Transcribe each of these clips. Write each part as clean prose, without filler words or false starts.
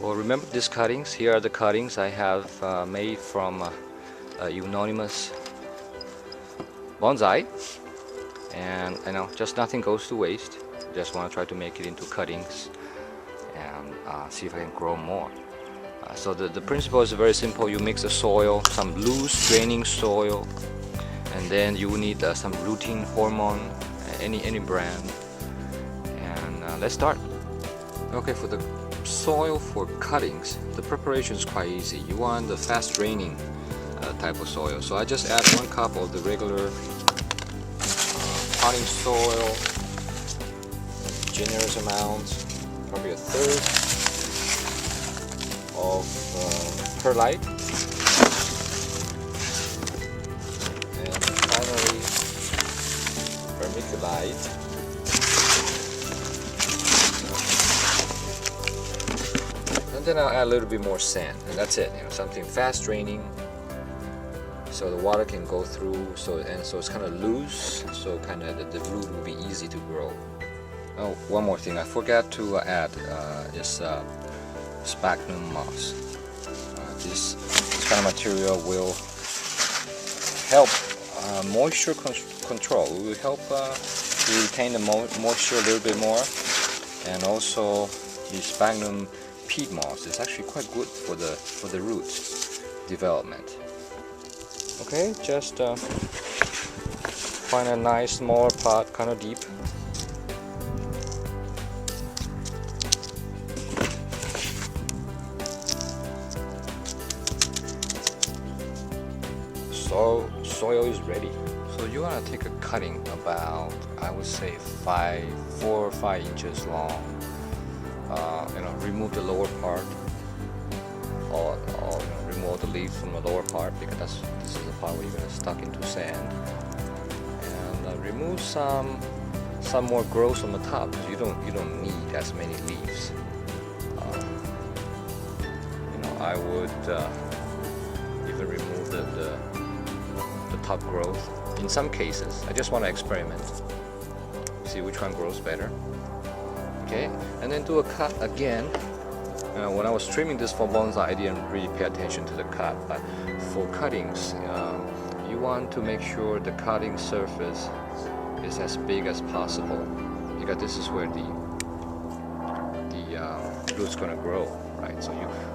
Well, remember these cuttings? Here are the cuttings I have made from Euonymus bonsai, and just nothing goes to waste. Just want to try to make it into cuttings and see if I can grow more. So the principle is very simple. You mix the soil, some loose draining soil, and then you will need some rooting hormone, any brand. And let's start. Okay, for the soil for cuttings, the preparation is quite easy. You want the fast draining type of soil. So I just add 1 cup of the regular potting soil, generous amount, probably a third of perlite, and finally vermiculite. And then I'll add a little bit more sand, and that's it. Something fast draining, so the water can go through. So it's kind of loose, so kind of the root will be easy to grow. Oh, one more thing I forgot to add is sphagnum moss. This kind of material will help moisture control. It will help to retain the moisture a little bit more, and also the sphagnum peat moss is actually quite good for the root development. Okay, just find a nice small pot, kind of deep. So soil is ready. So you want to take a cutting about, I would say 4 or 5 inches long. Remove the lower part, or remove the leaves from the lower part, because this is the part where you're going to stuck into sand. And remove some more growth on the top, because you don't need as many leaves. I would even remove the top growth in some cases. I just want to experiment, see which one grows better. Okay, and then do a cut again. When I was trimming this for bonsai, I didn't really pay attention to the cut, but for cuttings, you want to make sure the cutting surface is as big as possible, because this is where the root's gonna grow, right? So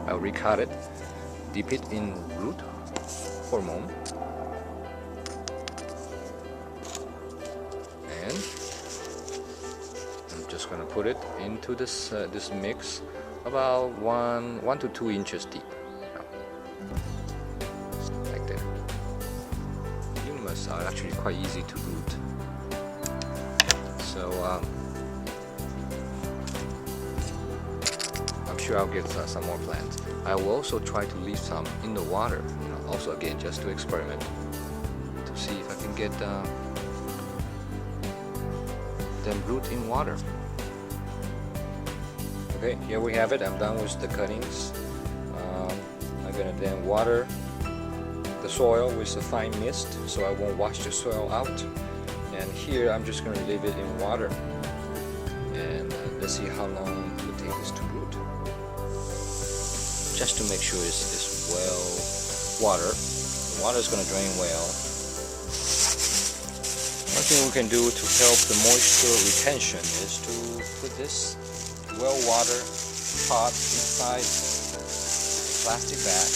I'll recut it, dip it in root hormone, and I'm just gonna put it into this mix about 1 to 2 inches deep, like that. Euonymus are actually quite easy to root, so I'm sure I'll get some more plants. I will also try to leave some in the water, also again just to experiment, to see if I can get them root in water. Okay, here we have it. I'm done with the cuttings. I'm gonna then water the soil with a fine mist, so I won't wash the soil out. And here I'm just gonna leave it in water, and let's see how long it will take this to root. Just to make sure it's well watered. The water is gonna drain well. One thing we can do to help the moisture retention is to put this well-watered pot inside a plastic bag.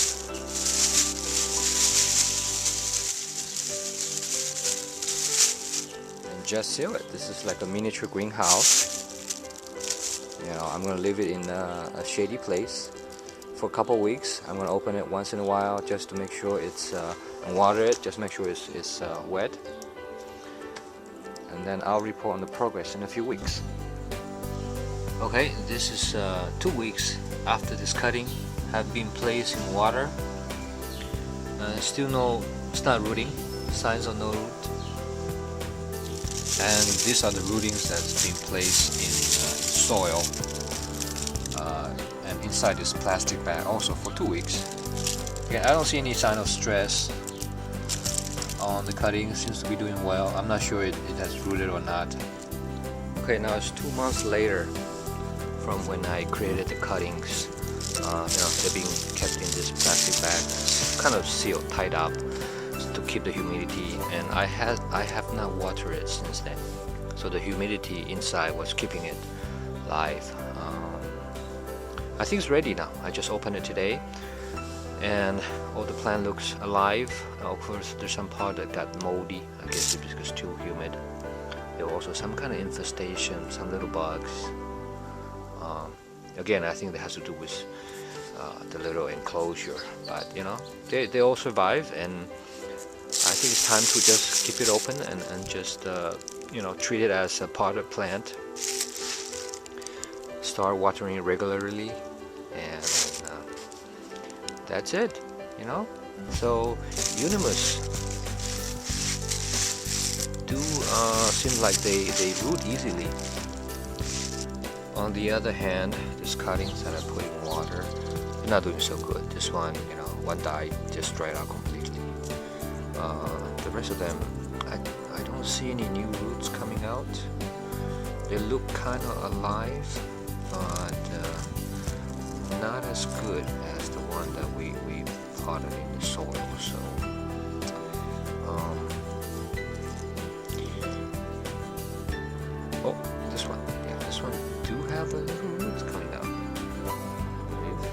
And just seal it. This is like a miniature greenhouse. I'm gonna leave it in a shady place for a couple weeks. I'm gonna open it once in a while just to make sure it's and water it, just make sure it's wet. And then I'll report on the progress in a few weeks. Okay, this is 2 weeks after this cutting have been placed in water. Still it's not rooting, signs of no root. And these are the rootings that's been placed in soil and inside this plastic bag also for 2 weeks. Again, I don't see any sign of stress on the cutting. Seems to be doing well. I'm not sure it has rooted or not. Okay, now it's 2 months later from when I created the cuttings. they're being kept in this plastic bag, kind of sealed, tied up to keep the humidity. And I have not watered it since then, so the humidity inside was keeping it live. I think it's ready now. I just opened it today, and all the plant looks alive. Of course, there's some part that got moldy. I guess it's because it's too humid. There were also some kind of infestation, some little bugs. Again, I think that has to do with the little enclosure, but you know, they all survive, and I think it's time to just keep it open and just you know, treat it as a potted plant. Start watering it regularly, and that's it, you know. So Euonymus do seem like they root easily. On the other hand, these cuttings that I put in water, they're not doing so good. This one, you know, one died, just dried out completely. The rest of them, I don't see any new roots coming out. They look kind of alive, but not as good as the one that we potted in the soil. So oh, this one, yeah, this one do have a little roots coming out, I believe.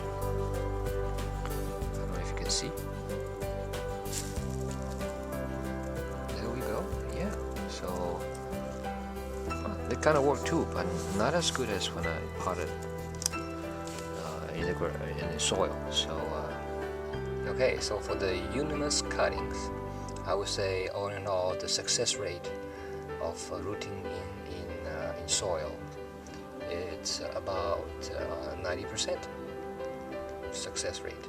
I don't know if you can see. There we go. Yeah. So they kind of work too, but not as good as when I potted in the soil. So okay, so for the Euonymus cuttings, I would say all in all the success rate of rooting in soil, it's about 90% success rate.